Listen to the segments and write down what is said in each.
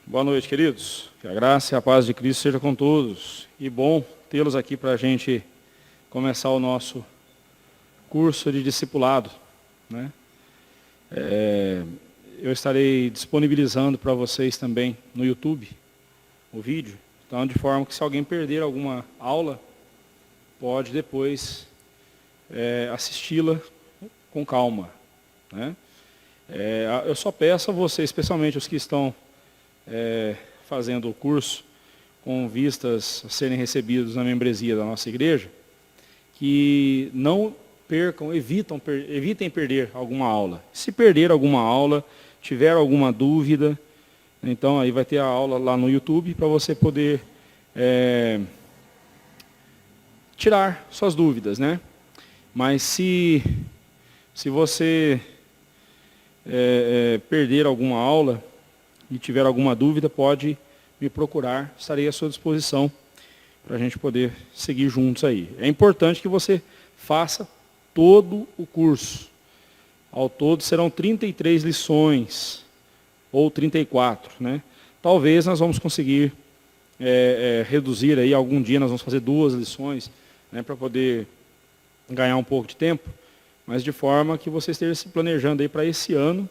Boa noite, queridos. Que a graça e a paz de Cristo seja com todos. E bom tê-los aqui para a gente começar o nosso curso de discipulado, né? Eu estarei disponibilizando para vocês também no YouTube o vídeo. Então, de forma que se alguém perder alguma aula, pode depois assisti-la com calma, né? Eu só peço a vocês, especialmente os que estão fazendo o curso com vistas a serem recebidos na membresia da nossa igreja, que não percam, evitem perder alguma aula. Se perder alguma aula, tiver alguma dúvida, então aí vai ter a aula lá no YouTube para você poder tirar suas dúvidas, né? Mas se você perder alguma aula e tiver alguma dúvida, pode me procurar, estarei à sua disposição para a gente poder seguir juntos aí. É importante que você faça todo o curso. Ao todo serão 33 lições, ou 34, né? Talvez nós vamos conseguir reduzir aí, algum dia nós vamos fazer 2 lições, né, para poder ganhar um pouco de tempo, mas de forma que você esteja se planejando aí para esse ano,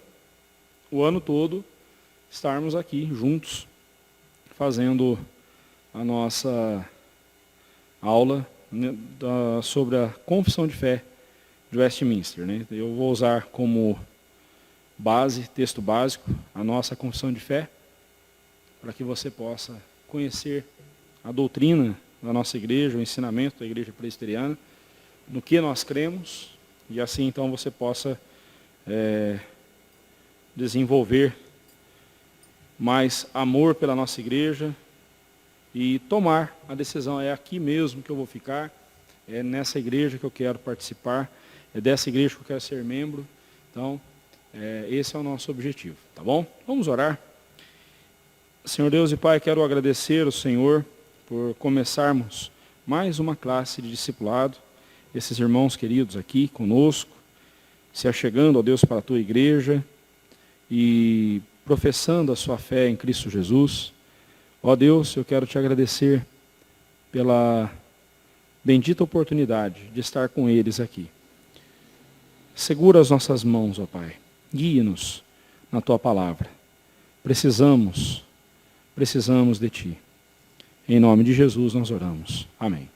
o ano todo, estarmos aqui juntos, fazendo a nossa aula, né, sobre a confissão de fé de Westminster, né? Eu vou usar como base, texto básico, a nossa confissão de fé, para que você possa conhecer a doutrina da nossa igreja, o ensinamento da igreja presbiteriana, no que nós cremos, e assim então você possa desenvolver mais amor pela nossa igreja e tomar a decisão, é aqui mesmo que eu vou ficar, é nessa igreja que eu quero participar, é dessa igreja que eu quero ser membro. Então, esse é o nosso objetivo, tá bom? Vamos orar. Senhor Deus e Pai, quero agradecer ao Senhor por começarmos mais uma classe de discipulado, esses irmãos queridos aqui conosco, se achegando, ó Deus, para a Tua igreja e professando a sua fé em Cristo Jesus. Ó Deus, eu quero te agradecer pela bendita oportunidade de estar com eles aqui. Segura as nossas mãos, ó Pai. Guie-nos na Tua palavra. Precisamos de Ti. Em nome de Jesus nós oramos. Amém.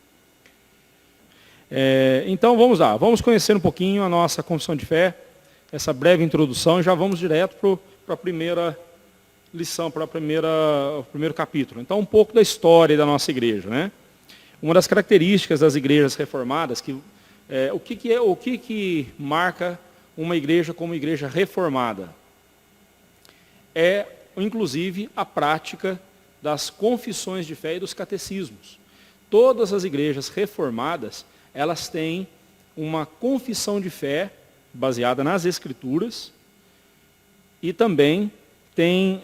Então vamos lá, vamos conhecer um pouquinho a nossa confissão de fé, essa breve introdução, e já vamos direto para a primeira lição, para o primeiro capítulo. Então, um pouco da história da nossa igreja, né? Uma das características das igrejas reformadas, o que marca uma igreja como igreja reformada? É, inclusive, a prática das confissões de fé e dos catecismos. Todas as igrejas reformadas, elas têm uma confissão de fé baseada nas Escrituras, e também tem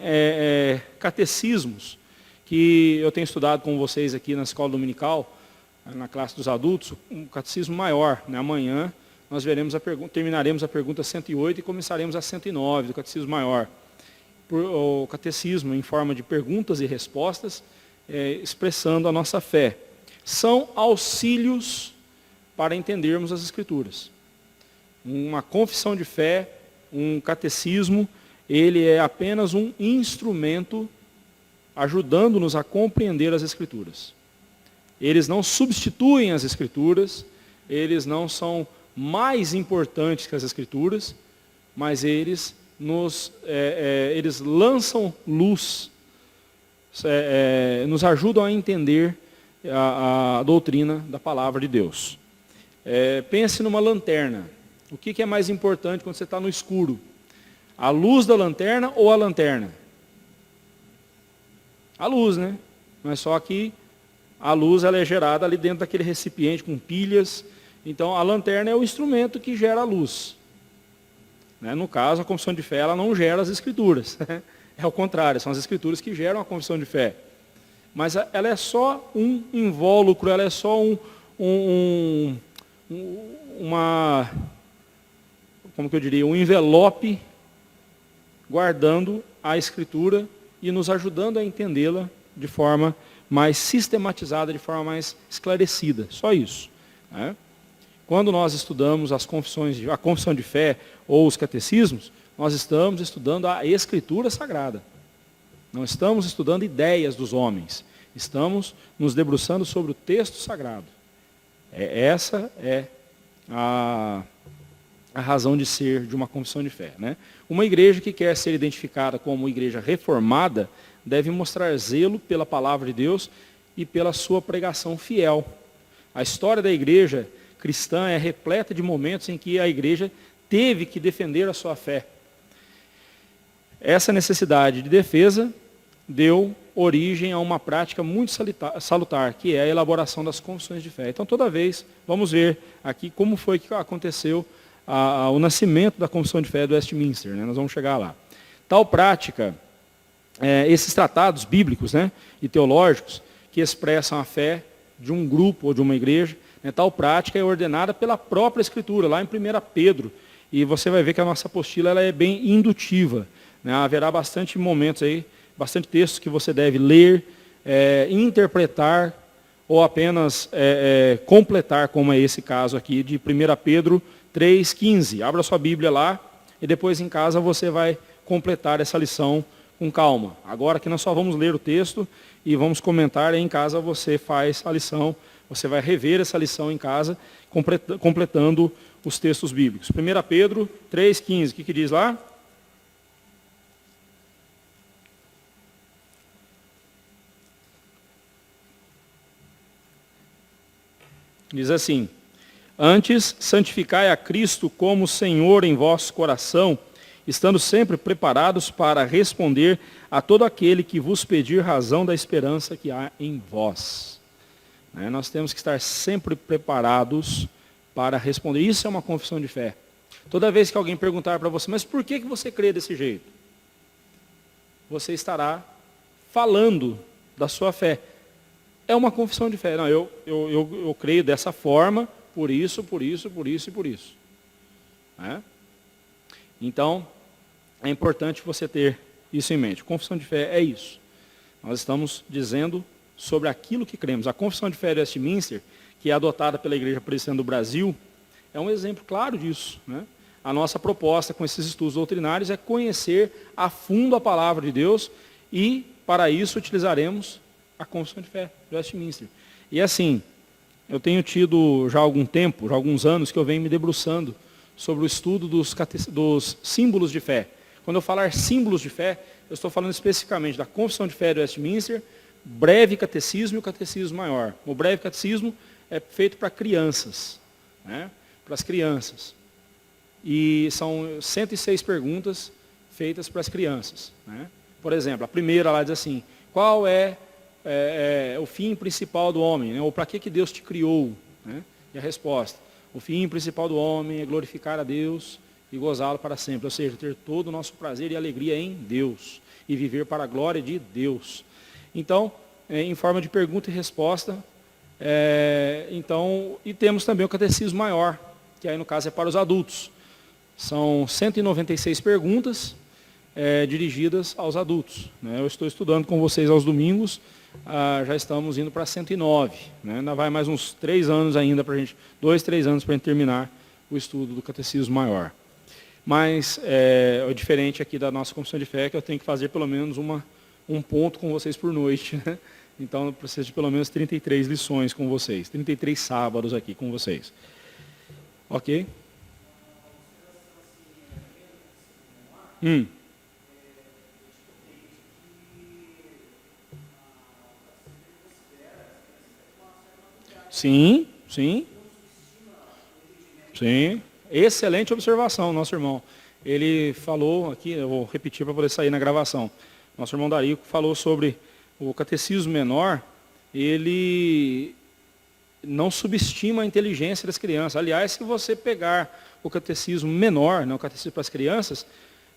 catecismos, que eu tenho estudado com vocês aqui na escola dominical, na classe dos adultos, um catecismo maior, né? Amanhã nós terminaremos a pergunta 108 e começaremos a 109 do catecismo maior. O catecismo em forma de perguntas e respostas, expressando a nossa fé. São auxílios para entendermos as Escrituras. Uma confissão de fé, um catecismo, ele é apenas um instrumento ajudando-nos a compreender as Escrituras. Eles não substituem as Escrituras, eles não são mais importantes que as Escrituras, mas eles lançam luz, nos ajudam a entender a doutrina da palavra de Deus. Pense numa lanterna. O que é mais importante quando você está no escuro? A luz da lanterna ou a lanterna? A luz, né? Mas só que a luz ela é gerada ali dentro daquele recipiente com pilhas. Então a lanterna é o instrumento que gera a luz. Né? No caso, a confissão de fé ela não gera as Escrituras. É o contrário, são as Escrituras que geram a confissão de fé. Mas ela é só um invólucro, ela é só um envelope guardando a Escritura e nos ajudando a entendê-la de forma mais sistematizada, de forma mais esclarecida. Só isso. Né? Quando nós estudamos a confissão de fé ou os catecismos, nós estamos estudando a Escritura Sagrada. Não estamos estudando ideias dos homens. Estamos nos debruçando sobre o texto sagrado. Essa é a razão de ser de uma confissão de fé. Né? Uma igreja que quer ser identificada como igreja reformada deve mostrar zelo pela palavra de Deus e pela sua pregação fiel. A história da igreja cristã é repleta de momentos em que a igreja teve que defender a sua fé. Essa necessidade de defesa deu origem a uma prática muito salutar, que é a elaboração das confissões de fé. Então, toda vez, vamos ver aqui como foi que aconteceu o nascimento da confissão de fé do Westminster. Né? Nós vamos chegar lá. Tal prática, esses tratados bíblicos, né, e teológicos que expressam a fé de um grupo ou de uma igreja, né, tal prática é ordenada pela própria Escritura, lá em 1 Pedro. E você vai ver que a nossa apostila ela é bem indutiva. Né? Haverá bastante momentos aí, bastante textos que você deve ler, interpretar ou apenas completar, como é esse caso aqui de 1 Pedro 3,15. Abra sua Bíblia lá e depois em casa você vai completar essa lição com calma. Agora que nós só vamos ler o texto e vamos comentar, em casa você faz a lição, você vai rever essa lição em casa, completando os textos bíblicos. 1 Pedro 3,15, o que diz lá? Diz assim: antes, santificai a Cristo como Senhor em vosso coração, estando sempre preparados para responder a todo aquele que vos pedir razão da esperança que há em vós. Nós temos que estar sempre preparados para responder. Isso é uma confissão de fé. Toda vez que alguém perguntar para você, mas por que você crê desse jeito? Você estará falando da sua fé. É uma confissão de fé. Não, eu creio dessa forma, por isso, por isso, por isso e por isso. Então, é importante você ter isso em mente. Confissão de fé é isso. Nós estamos dizendo sobre aquilo que cremos. A confissão de fé de Westminster, que é adotada pela Igreja Presbiteriana do Brasil, é um exemplo claro disso. Né? A nossa proposta com esses estudos doutrinários é conhecer a fundo a palavra de Deus e, para isso, utilizaremos a confissão de fé de Westminster. E assim, eu tenho tido já algum tempo, já alguns anos, que eu venho me debruçando sobre o estudo dos símbolos de fé. Quando eu falar símbolos de fé, eu estou falando especificamente da confissão de fé de Westminster, breve catecismo e o catecismo maior. O breve catecismo é feito para crianças, né? Para as crianças. E são 106 perguntas feitas para as crianças. Né? Por exemplo, a primeira lá diz assim: qual é o fim principal do homem? Né? Ou para que Deus te criou? Né? E a resposta: o fim principal do homem é glorificar a Deus e gozá-lo para sempre. Ou seja, ter todo o nosso prazer e alegria em Deus e viver para a glória de Deus. Então, em forma de pergunta e resposta, e temos também o catecismo maior, que aí no caso é para os adultos. São 196 perguntas dirigidas aos adultos. Né? Eu estou estudando com vocês aos domingos, já estamos indo para 109. Né? Ainda vai mais uns 3 anos ainda para a gente, 2, 3 anos para a gente terminar o estudo do catecismo maior. Mas é diferente aqui da nossa confissão de fé, que eu tenho que fazer pelo menos um ponto com vocês por noite. Né? Então eu preciso de pelo menos 33 lições com vocês, 33 sábados aqui com vocês. Ok? Sim, sim. Sim. Excelente observação, nosso irmão. Ele falou aqui, eu vou repetir para poder sair na gravação. Nosso irmão Darico falou sobre o catecismo menor, ele não subestima a inteligência das crianças. Aliás, se você pegar o catecismo menor, né, o catecismo para as crianças,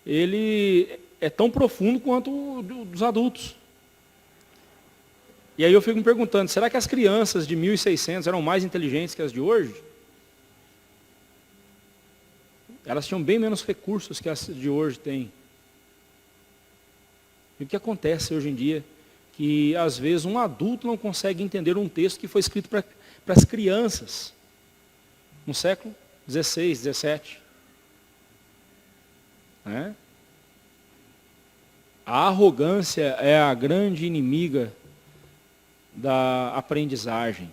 ele é tão profundo quanto o dos adultos. E aí eu fico me perguntando, será que as crianças de 1600 eram mais inteligentes que as de hoje? Elas tinham bem menos recursos que as de hoje têm. E o que acontece hoje em dia, que às vezes um adulto não consegue entender um texto que foi escrito para as crianças, no século XVI, XVII. Né? A arrogância é a grande inimiga da aprendizagem.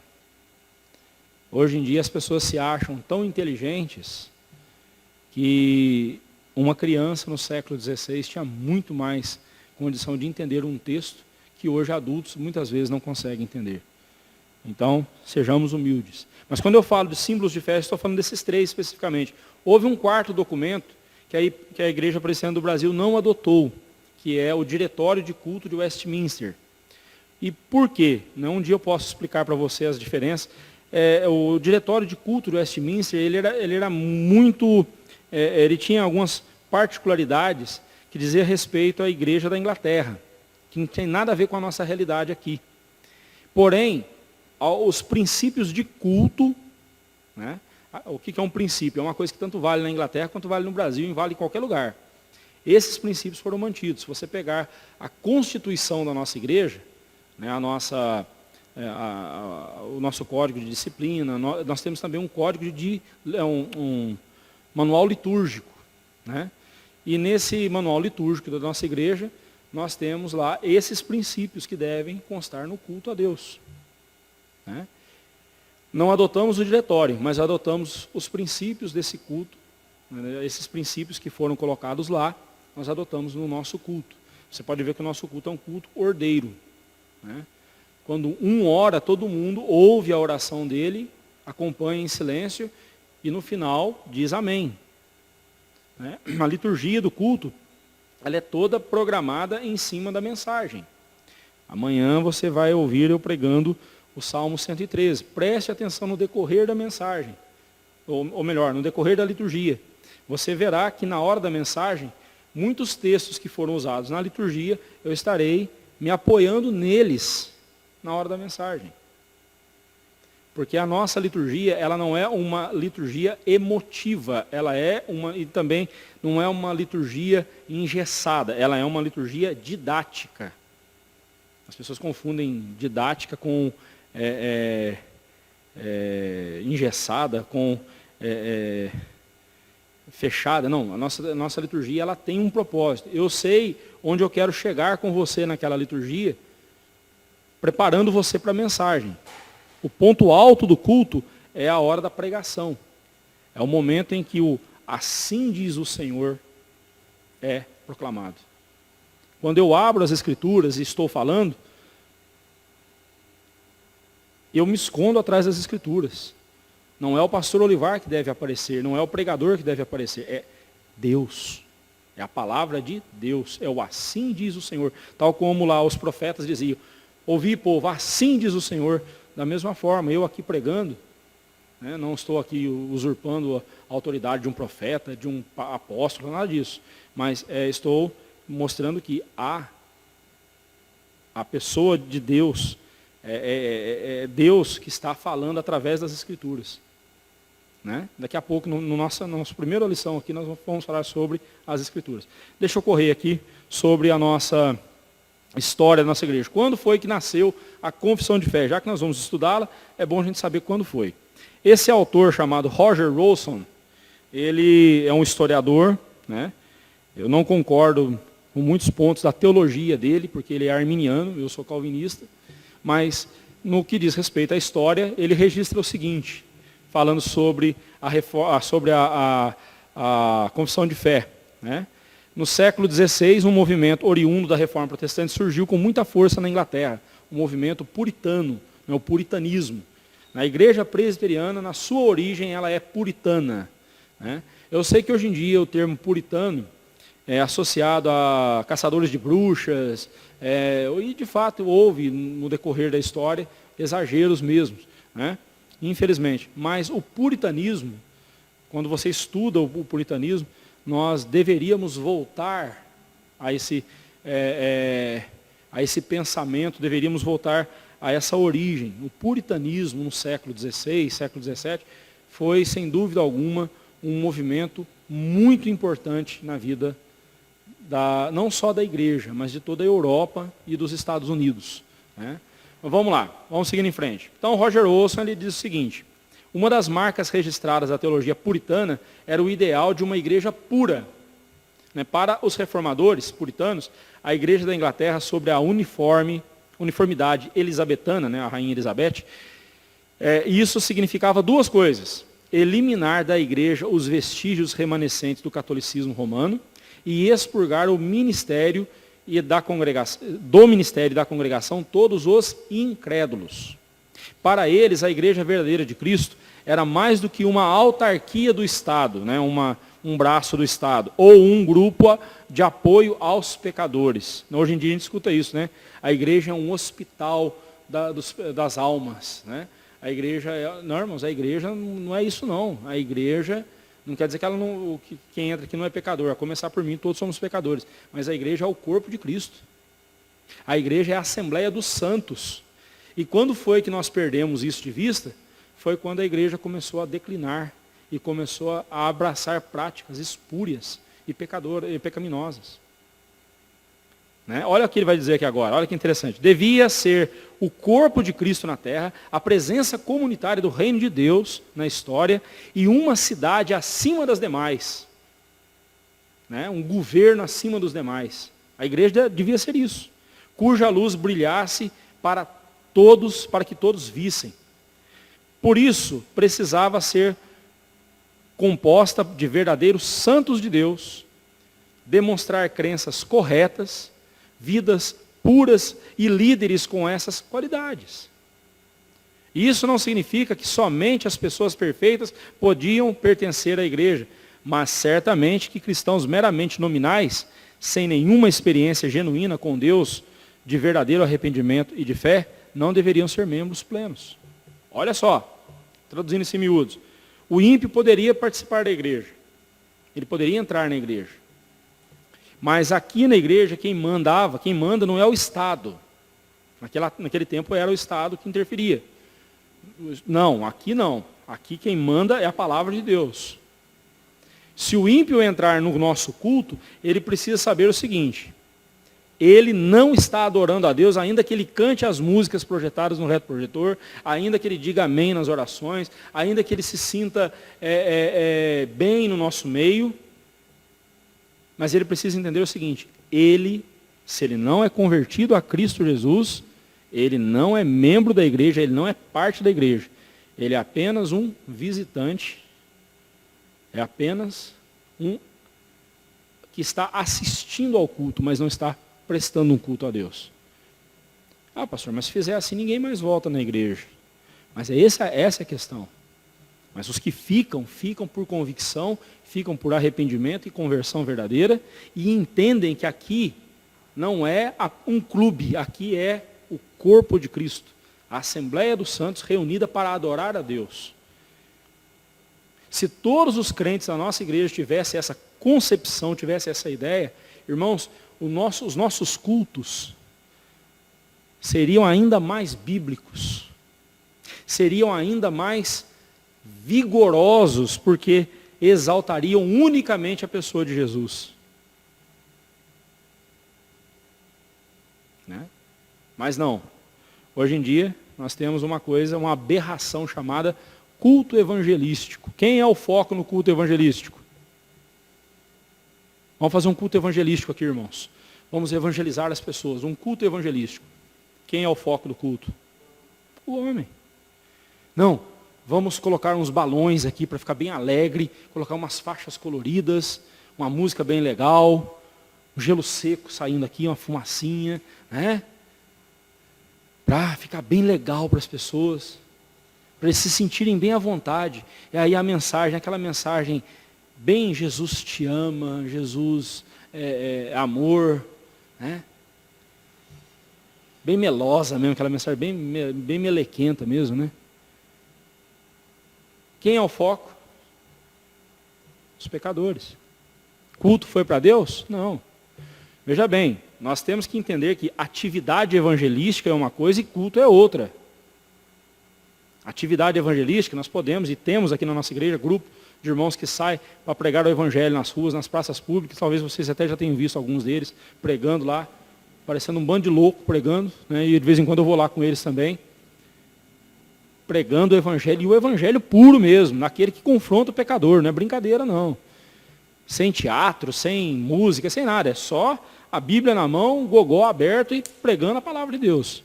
Hoje em dia as pessoas se acham tão inteligentes que uma criança no século XVI tinha muito mais condição de entender um texto que hoje adultos muitas vezes não conseguem entender. Então, sejamos humildes. Mas quando eu falo de símbolos de fé, estou falando desses 3 especificamente. Houve um quarto documento que a Igreja Presbiteriana do Brasil não adotou, que é o Diretório de Culto de Westminster. E por quê? Um dia eu posso explicar para você as diferenças. O Diretório de Culto de Westminster, ele era muito... ele tinha algumas particularidades que dizia respeito à Igreja da Inglaterra, que não tem nada a ver com a nossa realidade aqui. Porém, os princípios de culto, né? O que é um princípio? É uma coisa que tanto vale na Inglaterra quanto vale no Brasil e vale em qualquer lugar. Esses princípios foram mantidos. Se você pegar a Constituição da nossa igreja, né, o nosso código de disciplina, nós temos também um código um manual litúrgico. Né? E nesse manual litúrgico da nossa igreja, nós temos lá esses princípios que devem constar no culto a Deus. Né? Não adotamos o diretório, mas adotamos os princípios desse culto, né? Esses princípios que foram colocados lá, nós adotamos no nosso culto. Você pode ver que o nosso culto é um culto ordeiro. Né? Quando um ora, todo mundo ouve a oração dele, acompanha em silêncio e no final diz amém. Né? A liturgia do culto, ela é toda programada em cima da mensagem. Amanhã você vai ouvir eu pregando o Salmo 113. Preste atenção no decorrer da mensagem. Ou melhor, no decorrer da liturgia. Você verá que na hora da mensagem, muitos textos que foram usados na liturgia, eu estarei me apoiando neles na hora da mensagem. Porque a nossa liturgia, ela não é uma liturgia emotiva, e também não é uma liturgia engessada, ela é uma liturgia didática. As pessoas confundem didática com engessada, com fechada. Não, a nossa liturgia, ela tem um propósito. Eu sei onde eu quero chegar com você naquela liturgia, preparando você para a mensagem. O ponto alto do culto é a hora da pregação. É o momento em que o assim diz o Senhor é proclamado. Quando eu abro as Escrituras e estou falando, eu me escondo atrás das Escrituras. Não é o pastor Olivar que deve aparecer, não é o pregador que deve aparecer, é Deus. É a palavra de Deus, é o assim diz o Senhor. Tal como lá os profetas diziam, ouvi povo, assim diz o Senhor. Da mesma forma, eu aqui pregando, né, não estou aqui usurpando a autoridade de um profeta, de um apóstolo, nada disso. Mas estou mostrando que a pessoa de Deus, é Deus que está falando através das Escrituras. Né? Daqui a pouco, nossa primeira lição aqui, nós vamos falar sobre as Escrituras. Deixa eu correr aqui sobre a nossa história da nossa igreja. Quando foi que nasceu a confissão de fé? Já que nós vamos estudá-la, é bom a gente saber quando foi. Esse autor chamado Roger Rawson, ele é um historiador, né? Eu não concordo com muitos pontos da teologia dele, porque ele é arminiano, eu sou calvinista, mas no que diz respeito à história, ele registra o seguinte, falando sobre a confissão de fé. Né? No século XVI, um movimento oriundo da Reforma Protestante surgiu com muita força na Inglaterra, um movimento puritano, o puritanismo. Na Igreja Presbiteriana, na sua origem, ela é puritana. Né? Eu sei que hoje em dia o termo puritano é associado a caçadores de bruxas, e de fato houve, no decorrer da história, exageros mesmo, né? Infelizmente. Mas o puritanismo, quando você estuda o puritanismo, nós deveríamos voltar a esse pensamento, deveríamos voltar a essa origem. O puritanismo no século XVI, século XVII, foi, sem dúvida alguma, um movimento muito importante na vida não só da igreja, mas de toda a Europa e dos Estados Unidos. Né? Mas vamos lá, vamos seguindo em frente. Então, Roger Olson ele diz o seguinte: uma das marcas registradas da teologia puritana era o ideal de uma igreja pura. Né? Para os reformadores puritanos, a igreja da Inglaterra, sobre a uniformidade elisabetana, né, a rainha Elizabeth, isso significava duas coisas: eliminar da igreja os vestígios remanescentes do catolicismo romano e expurgar o ministério do ministério da congregação todos os incrédulos. Para eles, a igreja verdadeira de Cristo era mais do que uma autarquia do Estado, né, um braço do Estado, ou um grupo de apoio aos pecadores. Hoje em dia a gente escuta isso, né? A igreja é um hospital das almas, né? A igreja, não, irmãos, a igreja não é isso não. A igreja não quer dizer que quem entra aqui não é pecador. A começar por mim, todos somos pecadores. Mas a igreja é o corpo de Cristo. A igreja é a assembleia dos santos. E quando foi que nós perdemos isso de vista? Foi quando a igreja começou a declinar e começou a abraçar práticas espúrias e pecaminosas. Né? Olha o que ele vai dizer aqui agora, olha que interessante. Devia ser o corpo de Cristo na terra, a presença comunitária do reino de Deus na história e uma cidade acima das demais. Né? Um governo acima dos demais. A igreja devia ser isso, cuja luz brilhasse para que todos vissem. Por isso, precisava ser composta de verdadeiros santos de Deus, demonstrar crenças corretas, vidas puras e líderes com essas qualidades. E isso não significa que somente as pessoas perfeitas podiam pertencer à igreja, mas certamente que cristãos meramente nominais, sem nenhuma experiência genuína com Deus, de verdadeiro arrependimento e de fé, não deveriam ser membros plenos. Olha só, traduzindo isso em miúdos. O ímpio poderia participar da igreja. Ele poderia entrar na igreja. Mas aqui na igreja, quem manda não é o Estado. Naquele tempo era o Estado que interferia. Não, aqui não. Aqui quem manda é a palavra de Deus. Se o ímpio entrar no nosso culto, ele precisa saber o seguinte: ele não está adorando a Deus, ainda que ele cante as músicas projetadas no retroprojetor, ainda que ele diga amém nas orações, ainda que ele se sinta bem no nosso meio. Mas ele precisa entender o seguinte: se ele não é convertido a Cristo Jesus, ele não é membro da igreja, ele não é parte da igreja. Ele é apenas um visitante, é apenas um que está assistindo ao culto, mas não está prestando um culto a Deus. Ah, pastor, mas se fizer assim, ninguém mais volta na igreja. Mas essa é a questão. Mas os que ficam por convicção, ficam por arrependimento e conversão verdadeira, e entendem que aqui não é um clube, aqui é o corpo de Cristo, a Assembleia dos Santos reunida para adorar a Deus. Se todos os crentes da nossa igreja tivessem essa concepção, tivessem essa ideia, irmãos, os nossos cultos seriam ainda mais bíblicos, seriam ainda mais vigorosos, porque exaltariam unicamente a pessoa de Jesus. Né? Mas não. Hoje em dia, nós temos uma aberração chamada culto evangelístico. Quem é o foco no culto evangelístico? Vamos fazer um culto evangelístico aqui, irmãos. Vamos evangelizar as pessoas. Um culto evangelístico. Quem é o foco do culto? O homem. Não, vamos colocar uns balões aqui para ficar bem alegre, colocar umas faixas coloridas, uma música bem legal, um gelo seco saindo aqui, uma fumacinha, né? Para ficar bem legal para as pessoas, para eles se sentirem bem à vontade. E aí a mensagem, aquela mensagem bem Jesus te ama, Jesus é amor, né? Bem melosa mesmo, aquela mensagem bem melequenta mesmo, né? Quem é o foco? Os pecadores. Culto foi para Deus? Não. Veja bem, nós temos que entender que atividade evangelística é uma coisa e culto é outra. Atividade evangelística, nós podemos e temos aqui na nossa igreja grupo de irmãos que saem para pregar o evangelho nas ruas, nas praças públicas. Talvez vocês até já tenham visto alguns deles pregando lá, parecendo um bando de louco pregando, né? E de vez em quando eu vou lá com eles também, pregando o evangelho, e o evangelho puro mesmo, naquele que confronta o pecador, não é brincadeira não. Sem teatro, sem música, sem nada, é só a Bíblia na mão, o gogó aberto e pregando a palavra de Deus.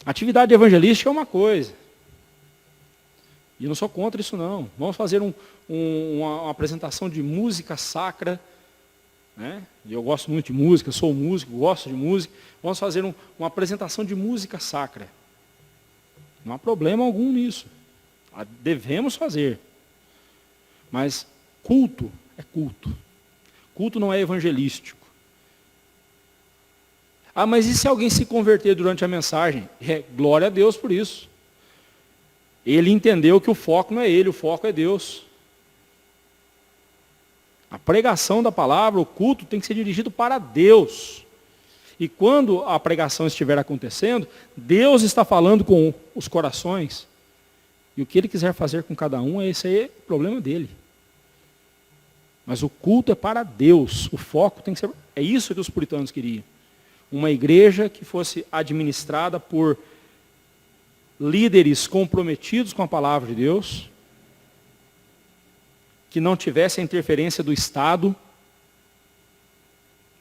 Atividade evangelística é uma coisa. E eu não sou contra isso não. Vamos fazer uma apresentação de música sacra, né? E eu gosto muito de música, sou músico, gosto de música. Vamos fazer uma apresentação de música sacra. Não há problema algum nisso. Devemos fazer. Mas culto é culto. Culto não é evangelístico. Ah, mas e se alguém se converter durante a mensagem? Glória a Deus por isso. Ele entendeu que o foco não é ele, o foco é Deus. A pregação da palavra, o culto, tem que ser dirigido para Deus. E quando a pregação estiver acontecendo, Deus está falando com os corações. E o que Ele quiser fazer com cada um, esse aí é o problema dele. Mas o culto é para Deus. O foco tem que ser... É isso que os puritanos queriam. Uma igreja que fosse administrada por líderes comprometidos com a palavra de Deus, que não tivesse a interferência do Estado,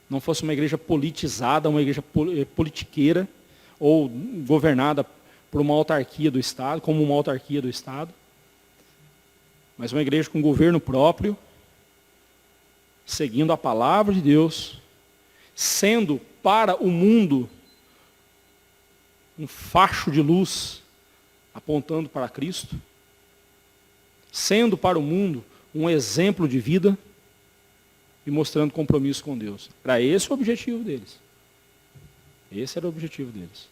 não fosse uma igreja politizada, uma igreja politiqueira, ou governada por uma autarquia do Estado, como uma autarquia do Estado, mas uma igreja com governo próprio, seguindo a palavra de Deus, sendo para o mundo um facho de luz apontando para Cristo, sendo para o mundo um exemplo de vida e mostrando compromisso com Deus. Era esse o objetivo deles. Esse era o objetivo deles.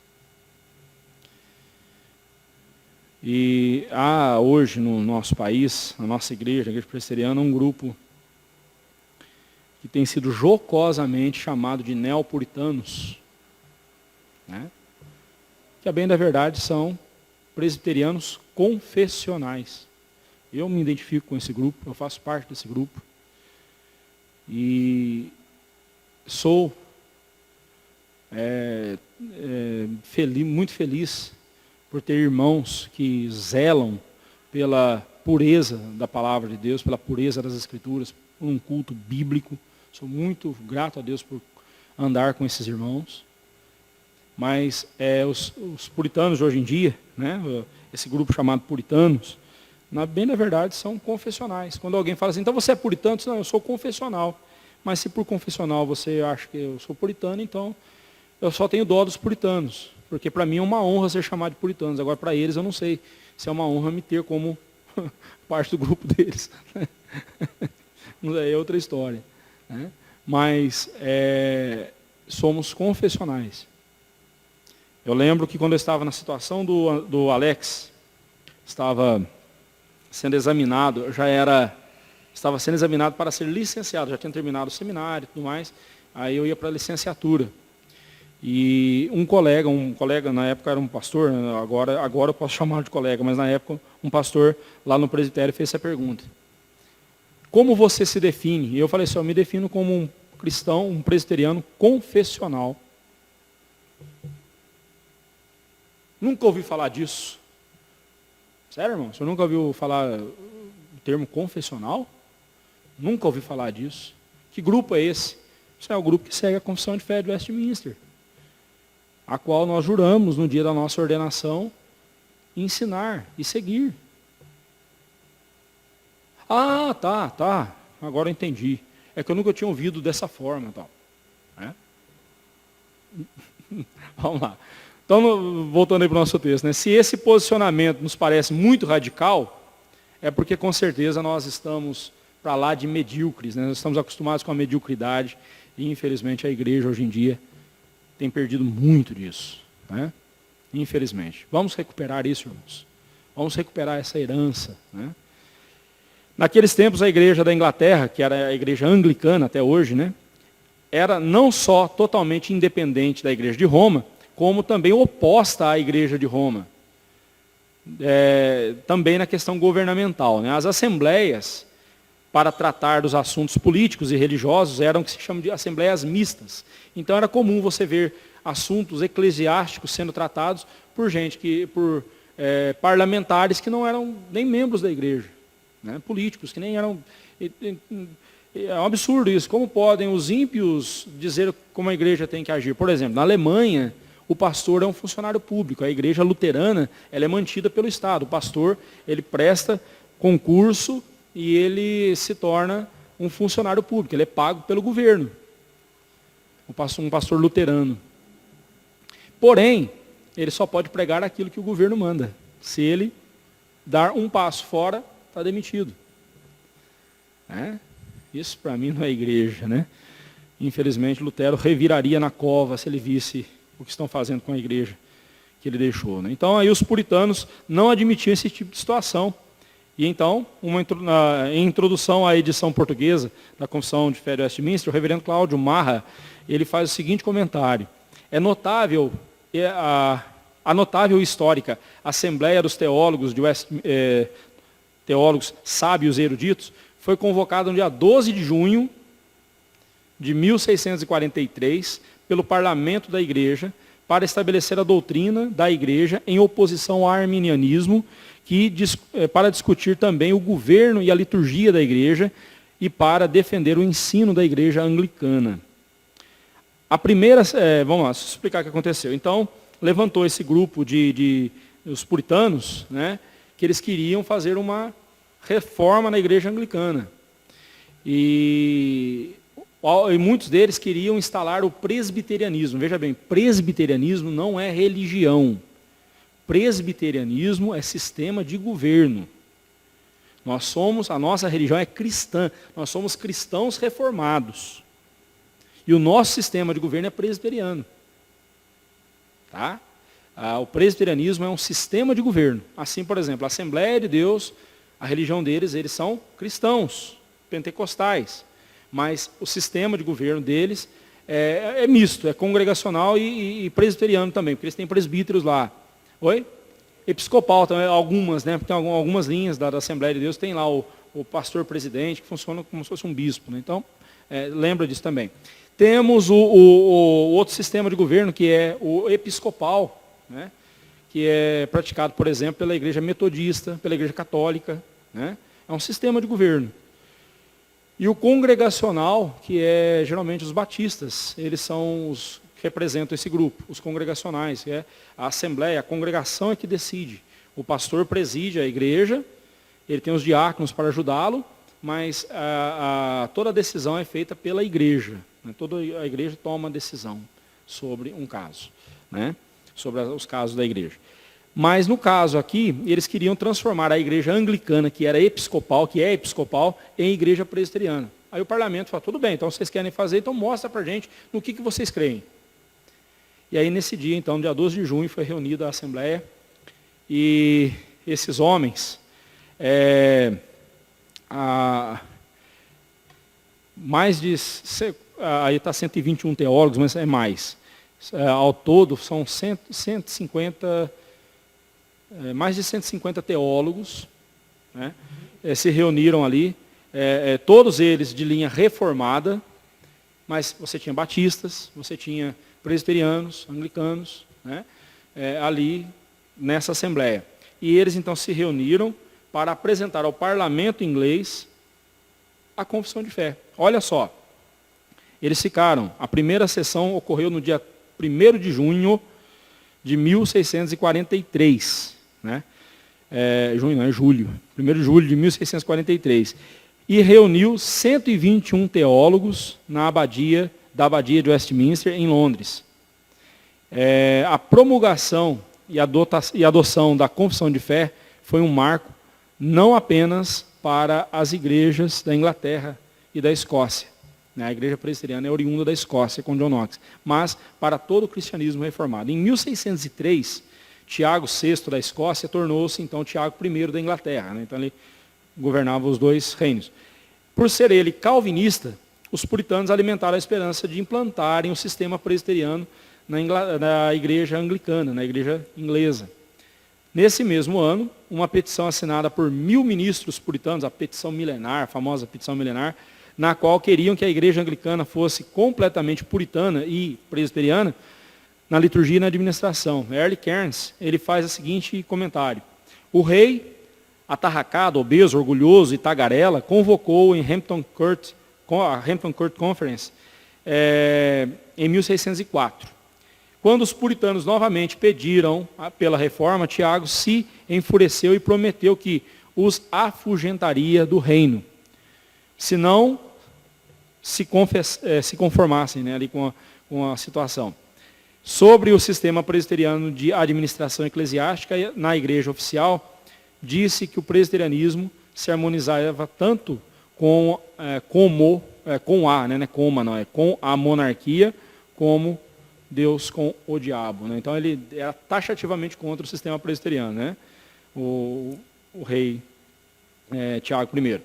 E há hoje no nosso país, na nossa igreja, a Igreja Presbiteriana, um grupo que tem sido jocosamente chamado de neopuritanos, né? Que a bem da verdade são presbiterianos confessionais. Eu me identifico com esse grupo, eu faço parte desse grupo. E sou muito feliz por ter irmãos que zelam pela pureza da palavra de Deus, pela pureza das Escrituras, por um culto bíblico. Sou muito grato a Deus por andar com esses irmãos. Mas os puritanos de hoje em dia, né, esse grupo chamado puritanos, bem na verdade são confessionais. Quando alguém fala assim, então você é puritano? Não, eu sou confessional. Mas se por confessional você acha que eu sou puritano, então eu só tenho dó dos puritanos. Porque para mim é uma honra ser chamado de puritanos. Agora para eles eu não sei se é uma honra me ter como parte do grupo deles. É outra história, né? Mas somos confessionais. Eu lembro que quando eu estava na situação do Alex, estava sendo examinado, estava sendo examinado para ser licenciado, já tinha terminado o seminário e tudo mais, aí eu ia para a licenciatura. E um colega na época era um pastor, agora eu posso chamar de colega, mas na época um pastor lá no presbitério fez essa pergunta. Como você se define? E eu falei assim, eu me defino como um cristão, um presbiteriano confessional. Nunca ouvi falar disso. Sério, irmão? O senhor nunca ouviu falar o termo confessional? Nunca ouvi falar disso. Que grupo é esse? Isso é o grupo que segue a Confissão de Fé de Westminster, a qual nós juramos no dia da nossa ordenação ensinar e seguir. Ah, tá. Agora eu entendi. É que eu nunca tinha ouvido dessa forma. Tal. Vamos lá. Então, voltando aí para o nosso texto, né? Se esse posicionamento nos parece muito radical, é porque com certeza nós estamos para lá de medíocres, né? Nós estamos acostumados com a mediocridade e infelizmente a igreja hoje em dia tem perdido muito disso, né? Infelizmente. Vamos recuperar isso, irmãos. Vamos recuperar essa herança, né? Naqueles tempos a igreja da Inglaterra, que era a igreja anglicana até hoje, né? Era não só totalmente independente da igreja de Roma, como também oposta à igreja de Roma. também na questão governamental, né? As assembleias, para tratar dos assuntos políticos e religiosos, eram o que se chama de assembleias mistas. Então era comum você ver assuntos eclesiásticos sendo tratados por parlamentares que não eram nem membros da igreja, né? Políticos que nem eram. É um absurdo isso. Como podem os ímpios dizer como a igreja tem que agir? Por exemplo, na Alemanha, o pastor é um funcionário público. A igreja luterana, ela é mantida pelo Estado. O pastor, ele presta concurso e ele se torna um funcionário público. Ele é pago pelo governo. Um pastor luterano. Porém, ele só pode pregar aquilo que o governo manda. Se ele dar um passo fora, está demitido. Isso para mim não é igreja, né? Infelizmente, Lutero reviraria na cova se ele visse o que estão fazendo com a igreja que ele deixou, né? Então, aí os puritanos não admitiam esse tipo de situação. E então, em introdução à edição portuguesa da Confissão de Fé de Westminster, o reverendo Cláudio Marra, ele faz o seguinte comentário: é notável a notável e histórica Assembleia dos Teólogos, teólogos sábios e eruditos, foi convocada no dia 12 de junho de 1643 pelo Parlamento da Igreja para estabelecer a doutrina da Igreja em oposição ao arminianismo, para discutir também o governo e a liturgia da Igreja e para defender o ensino da Igreja anglicana. A primeira, vamos lá, explicar o que aconteceu. Então, levantou esse grupo os puritanos, né, que eles queriam fazer uma reforma na igreja anglicana. E muitos deles queriam instalar o presbiterianismo. Veja bem, presbiterianismo não é religião. Presbiterianismo é sistema de governo. A nossa religião é cristã. Nós somos cristãos reformados. E o nosso sistema de governo é presbiteriano. Tá? O presbiterianismo é um sistema de governo. Assim, por exemplo, a Assembleia de Deus, a religião deles, eles são cristãos, pentecostais. Mas o sistema de governo deles é misto, é congregacional e presbiteriano também, porque eles têm presbíteros lá. Oi? Episcopal também, algumas, né? Porque algumas linhas da Assembleia de Deus tem lá o pastor presidente, que funciona como se fosse um bispo, né? Então, lembra disso também. Temos o outro sistema de governo, que é o episcopal, né? Que é praticado, por exemplo, pela igreja metodista, pela igreja católica, né? É um sistema de governo. E o congregacional, que é geralmente os batistas, eles são os que representam esse grupo, os congregacionais, que é a assembleia, a congregação é que decide. O pastor preside a igreja, ele tem os diáconos para ajudá-lo, mas toda a decisão é feita pela igreja, né? Toda a igreja toma decisão sobre um caso, né? Sobre os casos da igreja. Mas no caso aqui, eles queriam transformar a igreja anglicana, que é episcopal, em igreja presbiteriana. Aí o parlamento falou, tudo bem, então vocês querem fazer, então mostra para a gente no que vocês creem. E aí nesse dia, então, dia 12 de junho, foi reunida a Assembleia, e esses homens, mais de, aí está 121 teólogos, mas é mais. Ao todo, são 150, mais de 150 teólogos, né, se reuniram ali, todos eles de linha reformada, mas você tinha batistas, você tinha presbiterianos, anglicanos, né, ali nessa assembleia. E eles então se reuniram para apresentar ao parlamento inglês a confissão de fé. Olha só, eles ficaram, a primeira sessão ocorreu no dia 1º de junho de 1643, né? Julho. 1º de julho de 1643. E reuniu 121 teólogos da abadia de Westminster, em Londres. A promulgação e adoção da confissão de fé foi um marco não apenas para as igrejas da Inglaterra e da Escócia. A igreja presbiteriana é oriunda da Escócia, com John Knox, mas para todo o cristianismo reformado. Em 1603, Tiago VI da Escócia tornou-se, então, Tiago I da Inglaterra, né? Então ele governava os dois reinos. Por ser ele calvinista, os puritanos alimentaram a esperança de implantarem o sistema presbiteriano na igreja anglicana, na igreja inglesa. Nesse mesmo ano, uma petição assinada por 1000 ministros puritanos, a petição milenar, a famosa petição milenar, na qual queriam que a igreja anglicana fosse completamente puritana e presbiteriana na liturgia e na administração. Earl Cairns, ele faz o seguinte comentário: o rei, atarracado, obeso, orgulhoso e tagarela, convocou em a Hampton Court Conference em 1604. Quando os puritanos novamente pediram pela reforma, Tiago se enfureceu e prometeu que os afugentaria do reino, se não se conformassem, né, ali com a situação. Sobre o sistema presbiteriano de administração eclesiástica com a monarquia, como Deus com o diabo. Né? Então ele era taxativamente contra o sistema presbiteriano, né? O rei Tiago I.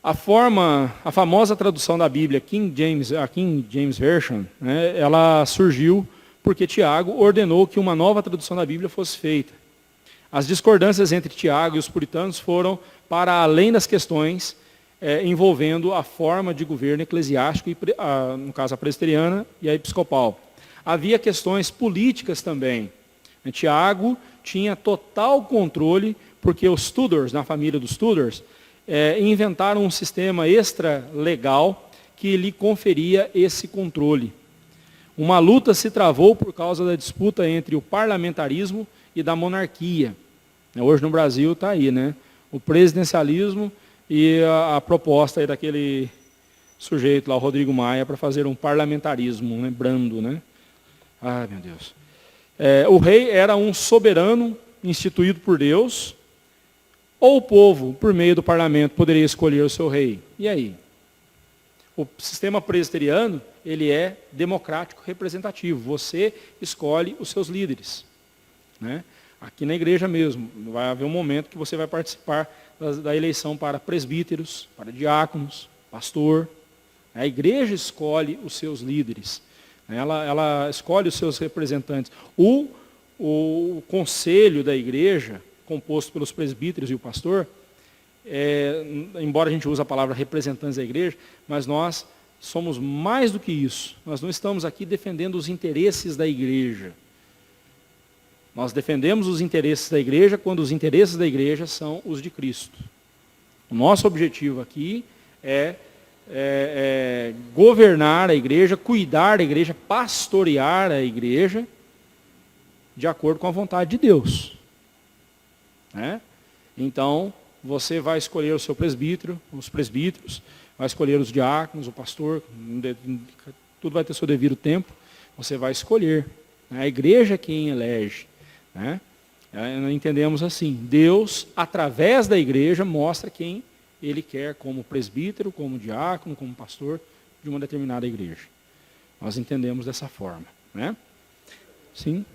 A famosa tradução da Bíblia, a King James Version, né, ela surgiu porque Tiago ordenou que uma nova tradução da Bíblia fosse feita. As discordâncias entre Tiago e os puritanos foram para além das questões envolvendo a forma de governo eclesiástico, no caso a presbiteriana e a episcopal. Havia questões políticas também. Tiago tinha total controle, porque os Tudors, na família dos Tudors, inventaram um sistema extra-legal que lhe conferia esse controle. Uma luta se travou por causa da disputa entre o parlamentarismo e da monarquia. Hoje no Brasil está aí, né? O presidencialismo e a proposta aí daquele sujeito lá, o Rodrigo Maia, para fazer um parlamentarismo, né, brando, né? Ai, meu Deus. O rei era um soberano instituído por Deus, ou o povo, por meio do parlamento, poderia escolher o seu rei. E aí? O sistema presbiteriano, ele é democrático representativo. Você escolhe os seus líderes. Né? Aqui na igreja mesmo, vai haver um momento que você vai participar da eleição para presbíteros, para diáconos, pastor. A igreja escolhe os seus líderes. Ela escolhe os seus representantes. O conselho da igreja, composto pelos presbíteros e o pastor, embora a gente use a palavra representantes da igreja, mas nós somos mais do que isso. Nós não estamos aqui defendendo os interesses da igreja. Nós defendemos os interesses da igreja quando os interesses da igreja são os de Cristo. O nosso objetivo aqui é governar a igreja, cuidar da igreja, pastorear a igreja de acordo com a vontade de Deus. Né? Então, você vai escolher o seu presbítero, os presbíteros, vai escolher os diáconos, o pastor, tudo vai ter seu devido tempo, você vai escolher. A igreja é quem elege. Né? Nós entendemos assim, Deus, através da igreja, mostra quem Ele quer como presbítero, como diácono, como pastor de uma determinada igreja. Nós entendemos dessa forma. Né? Sim?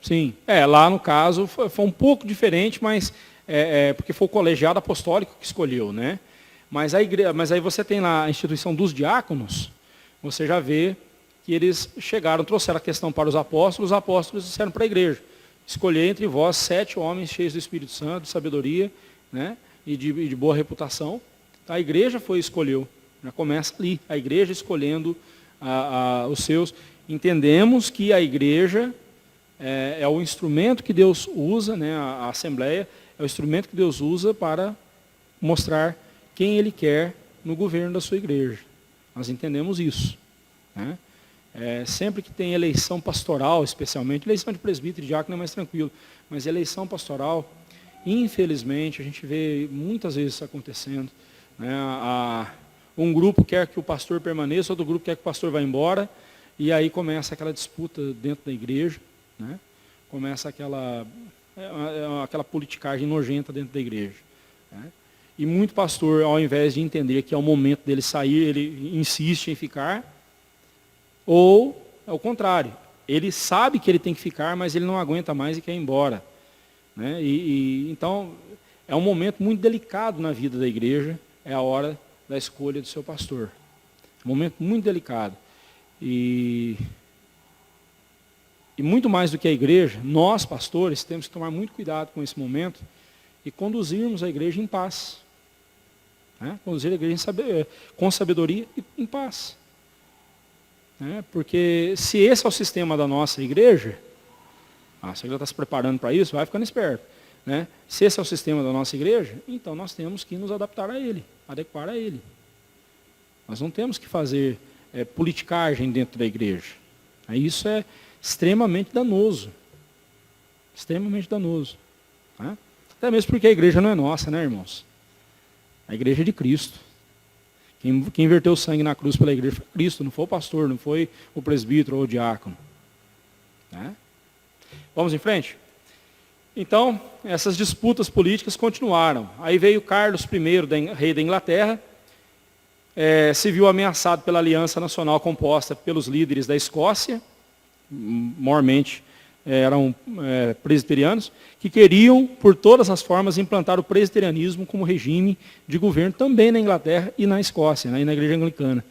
Sim, lá no caso foi um pouco diferente, mas porque foi o colegiado apostólico que escolheu, né? Mas aí você tem lá a instituição dos diáconos, você já vê que eles trouxeram a questão para os apóstolos disseram para a igreja, escolher entre vós 7 homens cheios do Espírito Santo, de sabedoria, né? e de boa reputação. A igreja escolheu, já começa ali, a igreja escolhendo os seus. Entendemos que a igreja é o instrumento que Deus usa, né, a Assembleia, é o instrumento que Deus usa para mostrar quem Ele quer no governo da sua igreja. Nós entendemos isso. Né? Sempre que tem eleição pastoral, especialmente, eleição de presbítero e diácono é mais tranquilo, mas eleição pastoral, infelizmente, a gente vê muitas vezes isso acontecendo. Né? Um grupo quer que o pastor permaneça, outro grupo quer que o pastor vá embora, e aí começa aquela disputa dentro da igreja. Né? Começa aquela politicagem nojenta dentro da igreja. Né? E muito pastor, ao invés de entender que é o momento dele sair, ele insiste em ficar, ou é o contrário, ele sabe que ele tem que ficar, mas ele não aguenta mais e quer ir embora. Né? Então, é um momento muito delicado na vida da igreja, é a hora da escolha do seu pastor. É um momento muito delicado. E E muito mais do que a igreja, nós, pastores, temos que tomar muito cuidado com esse momento e conduzirmos a igreja em paz. Né? Conduzir a igreja com sabedoria e em paz. Né? Porque se esse é o sistema da nossa igreja, você já está se preparando para isso, vai ficando esperto. Né? Se esse é o sistema da nossa igreja, então nós temos que nos adaptar a ele, adequar a ele. Nós não temos que fazer politicagem dentro da igreja. Isso é extremamente danoso. Extremamente danoso. Né? Até mesmo porque a igreja não é nossa, né, irmãos? A igreja é de Cristo. Quem verteu o sangue na cruz pela igreja foi Cristo, não foi o pastor, não foi o presbítero ou o diácono. Né? Vamos em frente? Então, essas disputas políticas continuaram. Aí veio Carlos I, rei da Inglaterra, se viu ameaçado pela aliança nacional composta pelos líderes da Escócia, maiormente eram presbiterianos, que queriam, por todas as formas, implantar o presbiterianismo como regime de governo também na Inglaterra e na Escócia, e na igreja anglicana.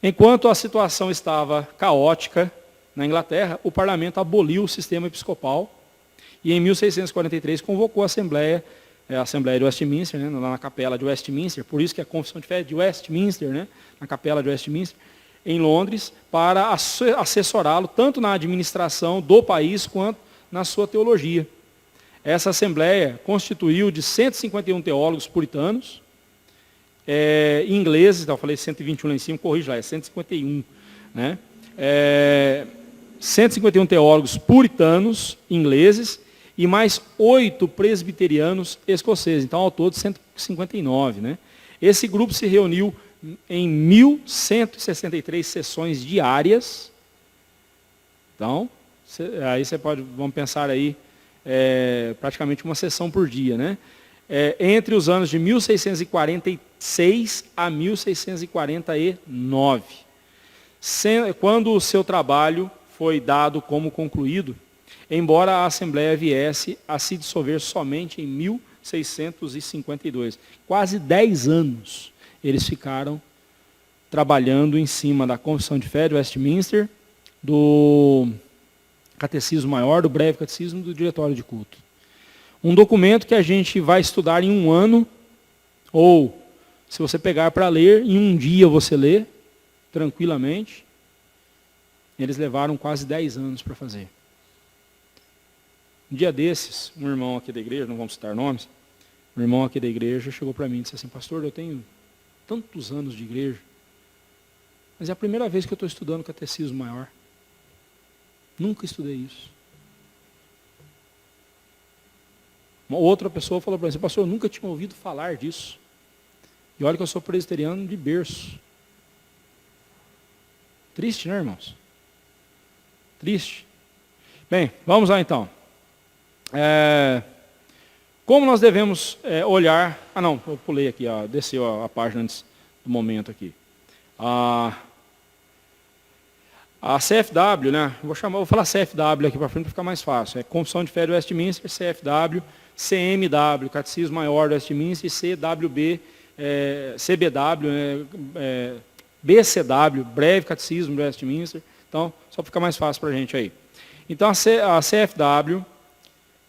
Enquanto a situação estava caótica na Inglaterra, o parlamento aboliu o sistema episcopal e em 1643 convocou a Assembleia de Westminster, né, lá na capela de Westminster, por isso que a Confissão de Fé é de Westminster, né, na capela de Westminster, em Londres, para assessorá-lo tanto na administração do país quanto na sua teologia. Essa Assembleia constituiu de 151 teólogos puritanos, ingleses, então eu falei 121 lá em cima, corrija lá, é 151, né? 151 teólogos puritanos ingleses e mais 8 presbiterianos escoceses, então ao todo 159. Né? Esse grupo se reuniu em 1.163 sessões diárias. Então, aí vamos pensar aí, praticamente uma sessão por dia, né? Entre os anos de 1646 a 1649. Quando o seu trabalho foi dado como concluído, embora a Assembleia viesse a se dissolver somente em 1652. Quase 10 anos eles ficaram trabalhando em cima da Confissão de Fé de Westminster, do Catecismo Maior, do Breve Catecismo, do Diretório de Culto. Um documento que a gente vai estudar em um ano, ou se você pegar para ler, em um dia você lê, tranquilamente. Eles levaram quase 10 anos para fazer. Um dia desses, um irmão aqui da igreja, não vamos citar nomes, um irmão aqui da igreja chegou para mim e disse assim: pastor, eu tenho tantos anos de igreja, mas é a primeira vez que eu estou estudando Catecismo Maior. Nunca estudei isso. Uma outra pessoa falou para mim: pastor, eu nunca tinha ouvido falar disso. E olha que eu sou presbiteriano de berço. Triste, né, irmãos? Triste. Bem, vamos lá então. Como nós devemos olhar... não, eu pulei aqui, desceu a página antes do momento aqui. A CFW, né? Vou falar CFW aqui para frente para ficar mais fácil. Confissão de Fé de Westminster, CFW, CMW, Catecismo Maior de Westminster, CWB, CBW, BCW, Breve Catecismo de Westminster. Então, só para ficar mais fácil para a gente aí. Então, a CFW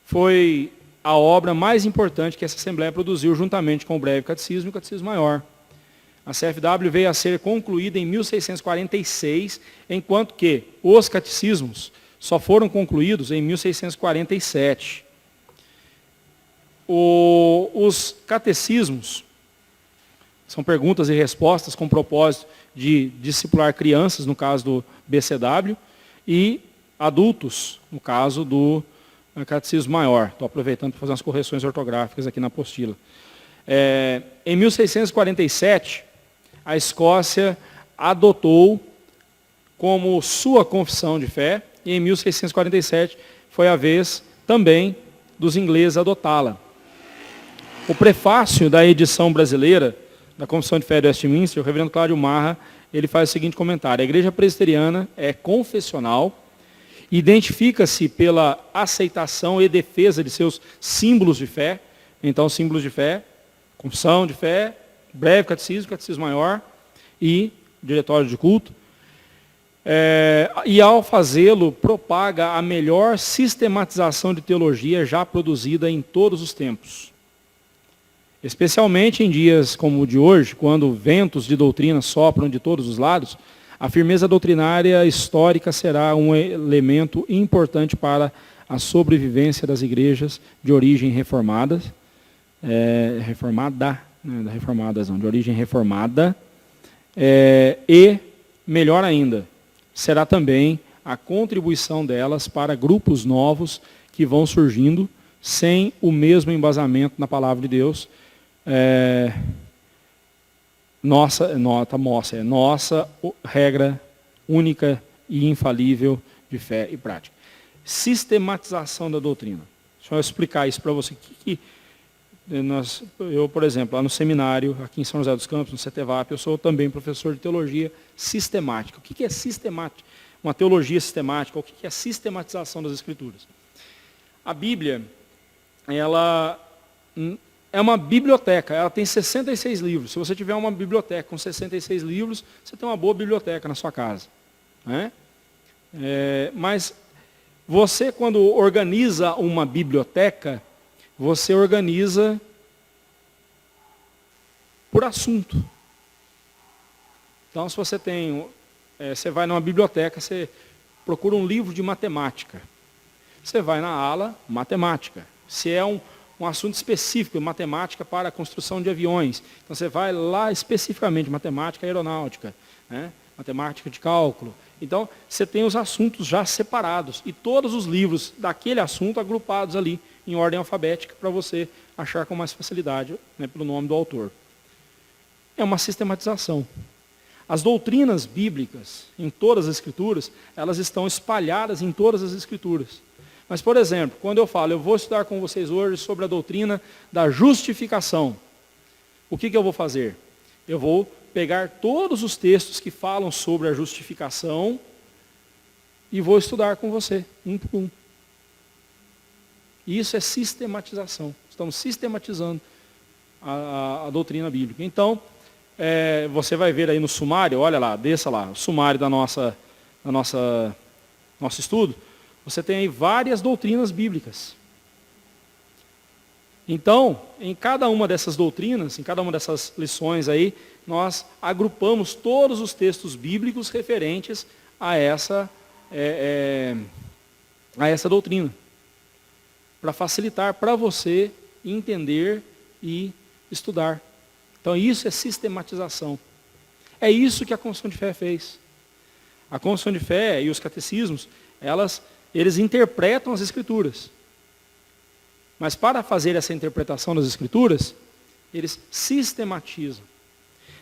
foi a obra mais importante que essa Assembleia produziu, juntamente com o Breve Catecismo e o Catecismo Maior. A CFW veio a ser concluída em 1646, enquanto que os catecismos só foram concluídos em 1647. Os catecismos são perguntas e respostas com propósito de discipular crianças, no caso do BCW, e adultos, no caso do Catecismo Maior. Estou aproveitando para fazer umas correções ortográficas aqui na apostila. Em 1647, a Escócia adotou como sua confissão de fé, e em 1647 foi a vez também dos ingleses adotá-la. O prefácio da edição brasileira da Confissão de Fé de Westminster, o reverendo Cláudio Marra, ele faz o seguinte comentário: a igreja presbiteriana é confessional, identifica-se pela aceitação e defesa de seus símbolos de fé. Então, símbolos de fé, confissão de fé, breve catecismo, catecismo maior e diretório de culto. E ao fazê-lo, propaga a melhor sistematização de teologia já produzida em todos os tempos. Especialmente em dias como o de hoje, quando ventos de doutrina sopram de todos os lados, a firmeza doutrinária histórica será um elemento importante para a sobrevivência das igrejas de origem reformada, de origem reformada, e, melhor ainda, será também a contribuição delas para grupos novos que vão surgindo sem o mesmo embasamento na palavra de Deus. Nossa regra única e infalível de fé e prática. Sistematização da doutrina. Deixa eu explicar isso para você. Eu, por exemplo, lá no seminário, aqui em São José dos Campos, no CETEVAP, eu sou também professor de teologia sistemática. O que é sistemática? Uma teologia sistemática. O que é a sistematização das Escrituras? A Bíblia, ela é uma biblioteca, ela tem 66 livros. Se você tiver uma biblioteca com 66 livros, você tem uma boa biblioteca na sua casa. Né? Mas você, quando organiza uma biblioteca, você organiza por assunto. Então, se você você vai numa biblioteca, você procura um livro de matemática. Você vai na ala matemática. Se é um assunto específico, matemática para a construção de aviões, então você vai lá especificamente, matemática aeronáutica, né? Matemática de cálculo. Então, você tem os assuntos já separados e todos os livros daquele assunto agrupados ali em ordem alfabética para você achar com mais facilidade, né, pelo nome do autor. É uma sistematização. As doutrinas bíblicas em todas as Escrituras, elas estão espalhadas em todas as Escrituras. Mas, por exemplo, quando eu falo, eu vou estudar com vocês hoje sobre a doutrina da justificação, o que eu vou fazer? Eu vou pegar todos os textos que falam sobre a justificação e vou estudar com você, um por um. Isso é sistematização. Estamos sistematizando a doutrina bíblica. Então, você vai ver aí no sumário, olha lá, desça lá, o sumário do nosso estudo, você tem aí várias doutrinas bíblicas. Então, em cada uma dessas doutrinas, em cada uma dessas lições aí, nós agrupamos todos os textos bíblicos referentes a essa doutrina, para facilitar para você entender e estudar. Então, isso é sistematização. É isso que a Confissão de Fé fez. A Confissão de Fé e os catecismos, eles interpretam as Escrituras. Mas para fazer essa interpretação das Escrituras, eles sistematizam.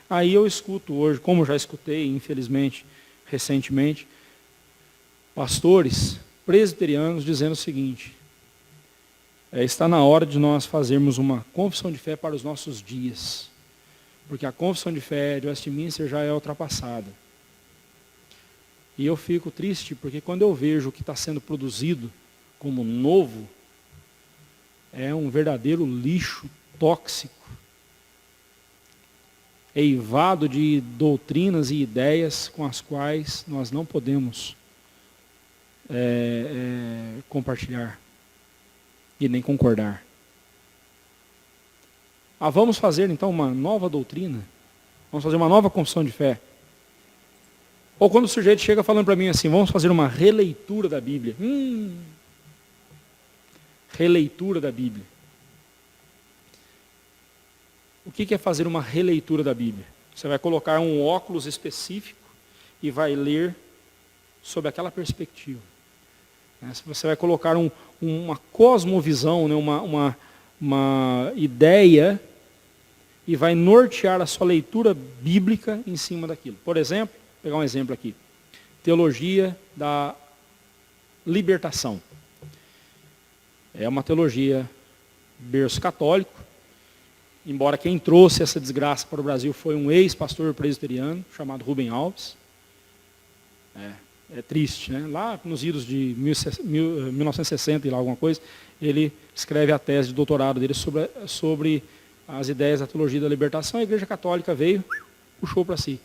Aí eu escuto hoje, como já escutei, infelizmente, recentemente, pastores presbiterianos dizendo o seguinte: está na hora de nós fazermos uma confissão de fé para os nossos dias. Porque a confissão de fé de Westminster já é ultrapassada. E eu fico triste porque quando eu vejo o que está sendo produzido como novo, é um verdadeiro lixo tóxico, eivado de doutrinas e ideias com as quais nós não podemos compartilhar e nem concordar. Vamos fazer então uma nova doutrina? Vamos fazer uma nova confissão de fé? Ou quando o sujeito chega falando para mim assim, vamos fazer uma releitura da Bíblia. Releitura da Bíblia. O que é fazer uma releitura da Bíblia? Você vai colocar um óculos específico e vai ler sob aquela perspectiva. Você vai colocar uma cosmovisão, né, uma ideia, e vai nortear a sua leitura bíblica em cima daquilo. Por exemplo, vou pegar um exemplo aqui. Teologia da libertação. É uma teologia berço católico, embora quem trouxe essa desgraça para o Brasil foi um ex-pastor presbiteriano, chamado Rubem Alves. É triste, né? Lá nos idos de 1960 e lá alguma coisa, ele escreve a tese de doutorado dele sobre as ideias da teologia da libertação. A Igreja Católica veio, puxou para si.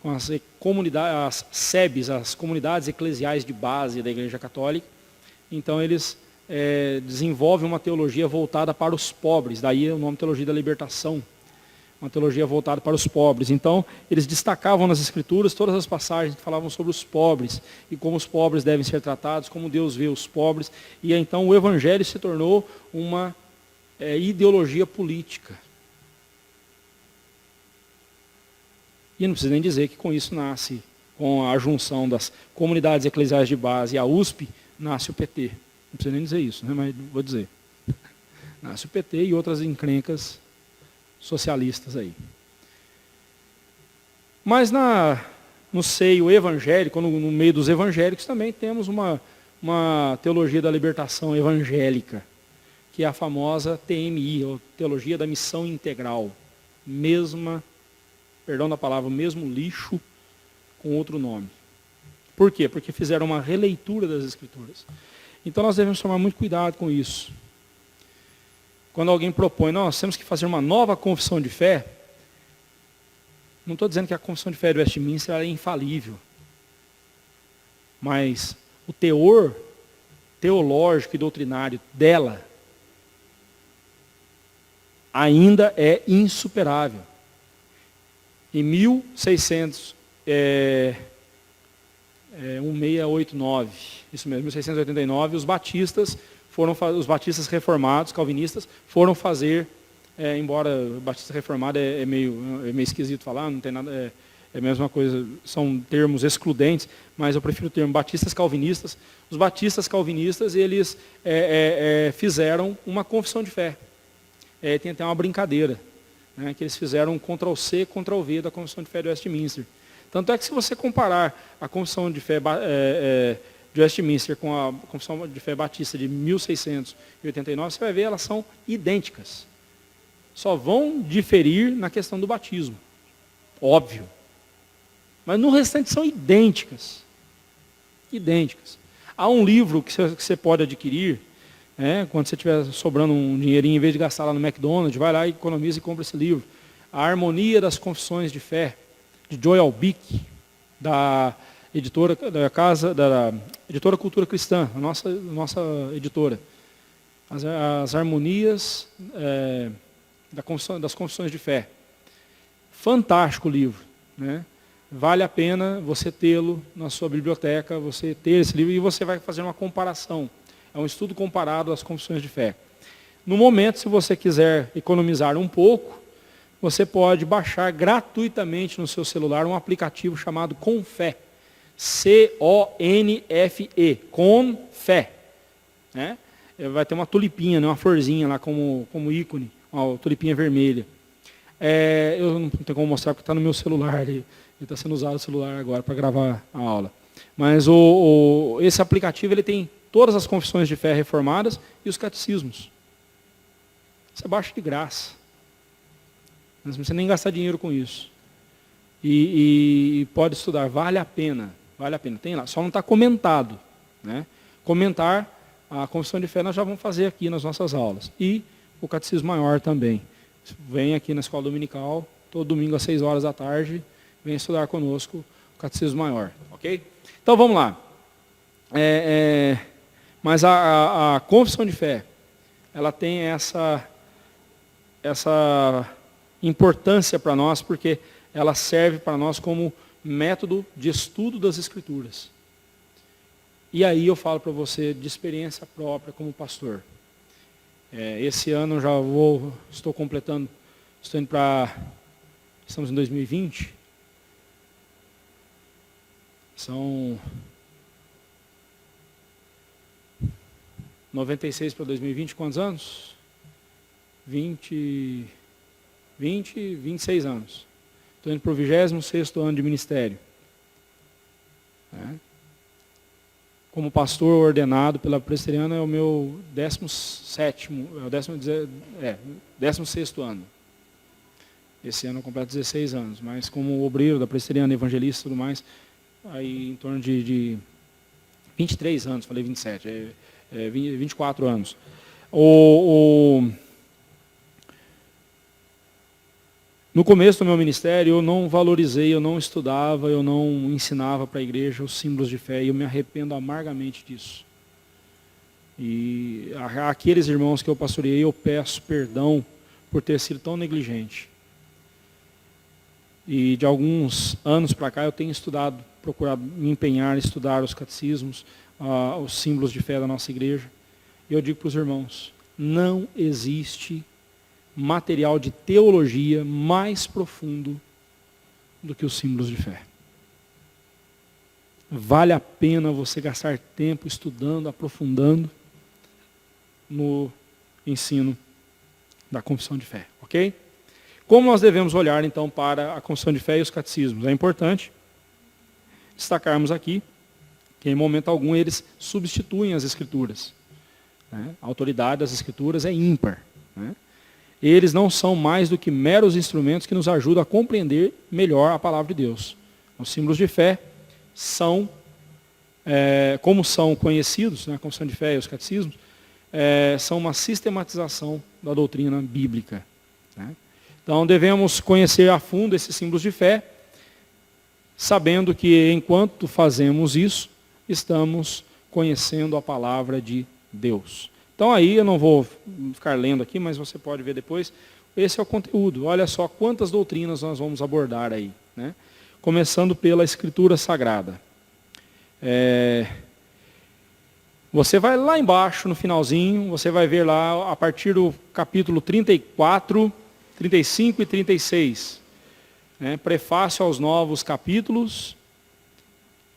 com as comunidades, as SEBs, as comunidades eclesiais de base da Igreja Católica. Então eles desenvolvem uma teologia voltada para os pobres, daí o nome Teologia da Libertação, uma teologia voltada para os pobres. Então eles destacavam nas Escrituras todas as passagens que falavam sobre os pobres, e como os pobres devem ser tratados, como Deus vê os pobres, e então o Evangelho se tornou uma ideologia política. E não precisa nem dizer que com isso nasce, com a junção das comunidades eclesiais de base e a USP, nasce o PT. Não precisa nem dizer isso, né? Mas vou dizer. Nasce o PT e outras encrencas socialistas aí. Mas no seio evangélico, no meio dos evangélicos, também temos uma teologia da libertação evangélica, que é a famosa TMI, ou Teologia da Missão Integral. Perdão da palavra, mesmo lixo com outro nome. Por quê? Porque fizeram uma releitura das Escrituras. Então nós devemos tomar muito cuidado com isso. Quando alguém propõe, nós temos que fazer uma nova confissão de fé, não estou dizendo que a confissão de fé de Westminster é infalível, mas o teor teológico e doutrinário dela ainda é insuperável. Em 1689, isso mesmo, 1689, os batistas reformados, calvinistas, foram fazer, embora batista reformado é meio esquisito falar, não tem nada, é a mesma coisa, são termos excludentes, mas eu prefiro o termo batistas calvinistas. Os batistas calvinistas, eles fizeram uma confissão de fé. Tem até uma brincadeira, né, que eles fizeram um Ctrl-C, Ctrl-V da Confissão de Fé de Westminster. Tanto é que se você comparar a Confissão de Fé de Westminster com a Confissão de Fé Batista de 1689, você vai ver, elas são idênticas. Só vão diferir na questão do batismo. Óbvio. Mas no restante são idênticas. Idênticas. Há um livro que você pode adquirir, quando você estiver sobrando um dinheirinho, em vez de gastar lá no McDonald's, vai lá e economiza e compra esse livro. A Harmonia das Confissões de Fé, de Joel Albique, da editora da editora Cultura Cristã, a nossa editora. As harmonias das confissões de fé. Fantástico livro, né? Vale a pena você tê-lo na sua biblioteca, você ter esse livro e você vai fazer uma comparação. É um estudo comparado às confissões de fé. No momento, se você quiser economizar um pouco, você pode baixar gratuitamente no seu celular um aplicativo chamado Confé. C-O-N-F-E. Confé. Né? Vai ter uma tulipinha, né? Uma florzinha lá como ícone, uma tulipinha vermelha. Eu não tenho como mostrar porque está no meu celular. Ele está sendo usado o celular agora para gravar a aula. Mas esse aplicativo ele tem todas as confissões de fé reformadas e os catecismos. Você baixa de graça. Não precisa nem gastar dinheiro com isso. E pode estudar, vale a pena. Vale a pena. Tem lá, só não está comentado. Né? Comentar a confissão de fé nós já vamos fazer aqui nas nossas aulas. E o catecismo maior também. Vem aqui na escola dominical, todo domingo às 6 horas da tarde, vem estudar conosco o catecismo maior. Ok? Então vamos lá. Mas a confissão de fé, ela tem essa importância para nós, porque ela serve para nós como método de estudo das Escrituras. E aí eu falo para você de experiência própria como pastor. Esse ano eu estou estamos em 2020, são 96 para 2020, quantos anos? 26 anos. Estou indo para o 26º ano de ministério. Como pastor ordenado pela presbiteriana é o meu 16º ano. Esse ano eu completo 16 anos, mas como obreiro da presbiteriana, evangelista e tudo mais, aí em torno de 23 anos, falei 27, 24 anos. No começo do meu ministério, eu não valorizei, eu não estudava, eu não ensinava para a igreja os símbolos de fé, e eu me arrependo amargamente disso. E aqueles irmãos que eu pastoreei, eu peço perdão por ter sido tão negligente. E de alguns anos para cá eu tenho estudado, procurado me empenhar em estudar os catecismos, os símbolos de fé da nossa igreja. E eu digo para os irmãos, não existe material de teologia mais profundo do que os símbolos de fé. Vale a pena você gastar tempo estudando, aprofundando no ensino da confissão de fé, ok? Como nós devemos olhar, então, para a confissão de fé e os catecismos? É importante destacarmos aqui que, em momento algum, eles substituem as Escrituras. Né? A autoridade das Escrituras é ímpar. Né? Eles não são mais do que meros instrumentos que nos ajudam a compreender melhor a palavra de Deus. Os símbolos de fé são, como são conhecidos, né, a confissão de fé e os catecismos, são uma sistematização da doutrina bíblica. Né? Então devemos conhecer a fundo esses símbolos de fé, sabendo que enquanto fazemos isso, estamos conhecendo a palavra de Deus. Então aí eu não vou ficar lendo aqui, mas você pode ver depois. Esse é o conteúdo. Olha só quantas doutrinas nós vamos abordar aí. Né? Começando pela Escritura Sagrada. Você vai lá embaixo, no finalzinho, você vai ver lá, a partir do capítulo 34, 35 e 36. Né? Prefácio aos novos capítulos.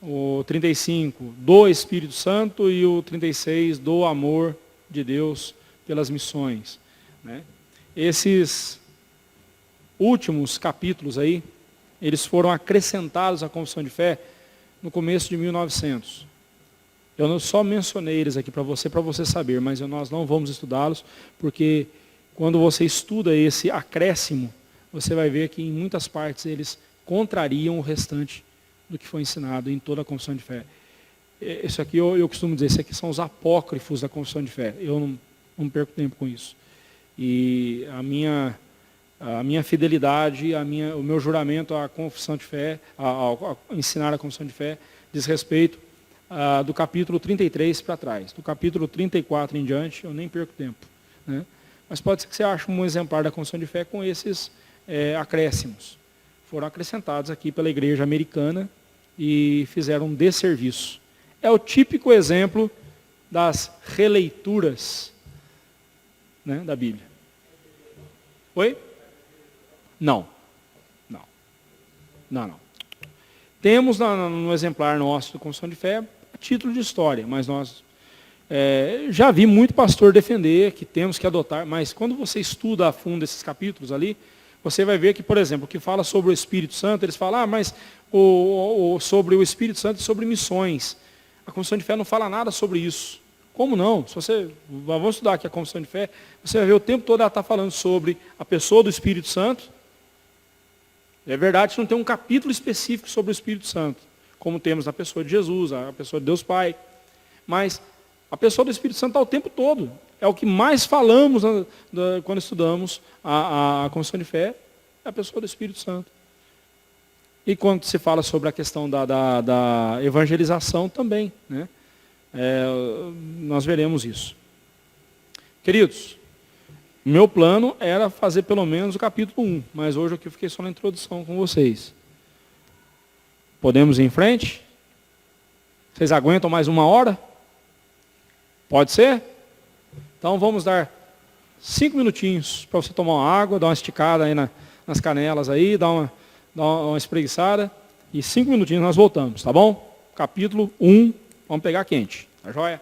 O 35, do Espírito Santo, e o 36, do amor de Deus pelas missões. Né? Esses últimos capítulos aí, eles foram acrescentados à confissão de fé no começo de 1900. Eu não só mencionei eles aqui para você saber, mas nós não vamos estudá-los, porque quando você estuda esse acréscimo, você vai ver que em muitas partes eles contrariam o restante do que foi ensinado em toda a confissão de fé. Isso aqui eu costumo dizer, isso aqui são os apócrifos da confissão de fé. Eu não perco tempo com isso. E a minha fidelidade, o meu juramento à confissão de fé, a ensinar a confissão de fé, diz respeito do capítulo 33 para trás. Do capítulo 34 em diante, eu nem perco tempo. Né? Mas pode ser que você ache um exemplar da confissão de fé com esses acréscimos. Foram acrescentados aqui pela igreja americana e fizeram um desserviço. É o típico exemplo das releituras, né, da Bíblia. Oi? Não. Temos no exemplar nosso da confissão de fé a título de história, mas nós já vi muito pastor defender que temos que adotar, mas quando você estuda a fundo esses capítulos ali, você vai ver que, por exemplo, o que fala sobre o Espírito Santo, eles falam, mas sobre o Espírito Santo e sobre missões. A confissão de fé não fala nada sobre isso. Como não? Vamos estudar aqui a confissão de fé, você vai ver o tempo todo ela está falando sobre a pessoa do Espírito Santo. É verdade que não tem um capítulo específico sobre o Espírito Santo, como temos na pessoa de Jesus, a pessoa de Deus Pai. Mas a pessoa do Espírito Santo está o tempo todo. É o que mais falamos quando estudamos a confissão de fé, é a pessoa do Espírito Santo. E quando se fala sobre a questão da evangelização também, né? Nós veremos isso. Queridos, meu plano era fazer pelo menos o capítulo 1, mas hoje aqui eu fiquei só na introdução com vocês. Podemos ir em frente? Vocês aguentam mais 1 hora? Pode ser? Então vamos dar 5 minutinhos para você tomar uma água, dar uma esticada aí nas canelas aí, dar uma espreguiçada, e 5 minutinhos nós voltamos, tá bom? Capítulo 1, vamos pegar quente, tá joia?